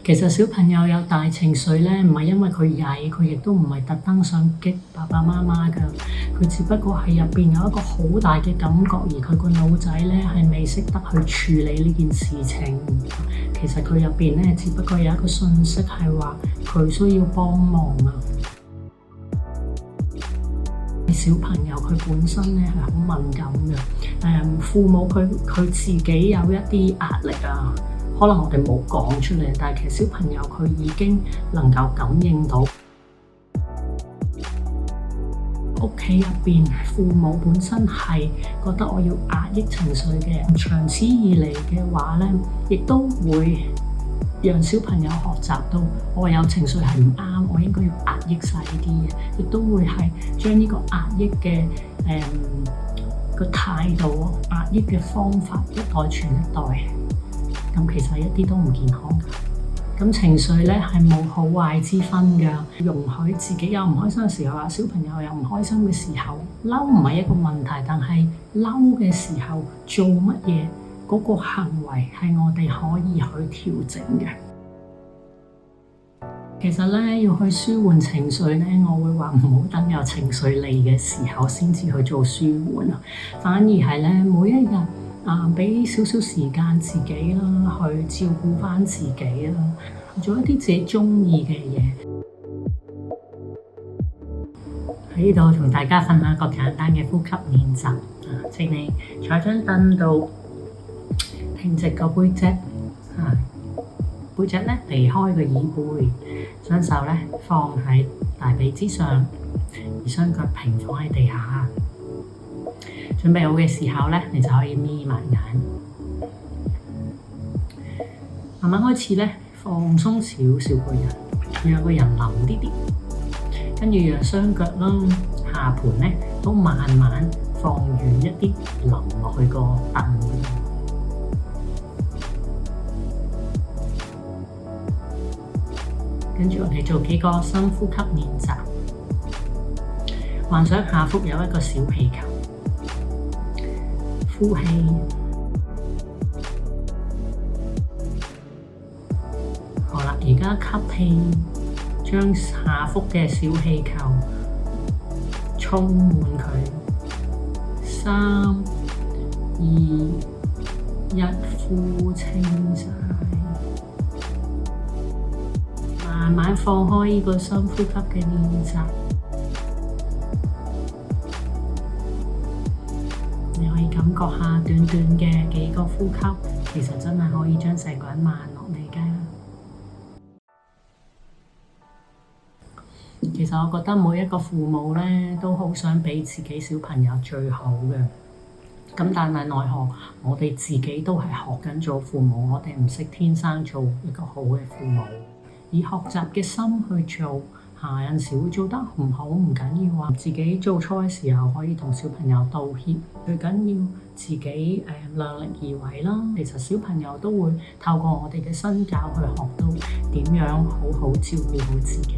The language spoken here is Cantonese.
其實小朋友有大情緒咧，唔係因為佢曳，佢亦都唔係特登想激爸爸媽媽㗎。佢只不過係入邊有一個好大嘅感覺，而佢個腦仔咧係未識得去處理呢件事情。其實佢入邊咧只不過有一個訊息係話佢需要幫忙啊。小朋友佢本身咧係好敏感嘅，父母佢自己有一啲壓力啊。可能我哋冇講出嚟，但係其實小朋友佢已經能夠感應到屋企入邊父母本身係覺得我要壓抑情緒嘅，長此以嚟嘅話咧，亦都會讓小朋友學習到我有情緒係唔啱，我應該要壓抑晒呢啲嘢，亦都會係將呢個壓抑嘅個態度、壓抑嘅方法一代傳一代。咁其實一啲都唔健康㗎。咁情緒咧係冇好壞之分㗎。容許自己有唔開心嘅時候，小朋友有唔開心嘅時候，嬲唔係一個問題，但係嬲嘅時候做乜嘢嗰個行為係我哋可以去調整嘅。其實咧要去舒緩情緒咧，我會話唔好等有情緒嚟嘅時候先至去做舒緩啊，反而係咧每一日俾少少時間自己啦，去照顧返自己啦，做一啲自己鍾意嘅嘢。喺呢度同大家分享一個簡單嘅呼吸練習。請你坐喺張凳度，挺直個背脊，背脊咧離開個椅背，雙手咧放喺大髀之上，而雙腳平放喺地下。準備好嘅時候咧，你就可以眯埋眼，慢慢開始咧放鬆少少個人，讓個人腍啲啲，跟住讓雙腳啦、下盤咧都慢慢放遠一啲，腍落去個凳嗰度。跟住我哋做幾個深呼吸練習，幻想下腹有一個小氣球。呼氣，好啦，而家吸氣，將下腹嘅小氣球充滿佢。3、2、1，呼清晒，慢慢放開呢個深呼吸嘅練習。你可以感覺下短短嘅幾個呼吸，其實真係可以將成個人慢落嚟㗎。其實我覺得每一個父母咧都好想俾自己小朋友最好嘅，咁但係奈何我哋自己都係學緊做父母，我哋唔識天生做一個好嘅父母，以學習嘅心去做。有陣時會做得唔好唔緊要啊，自己做錯嘅時候可以同小朋友道歉，最緊要自己量力而為啦。其實小朋友都會透過我哋嘅身教去學到點樣好好照顧好自己。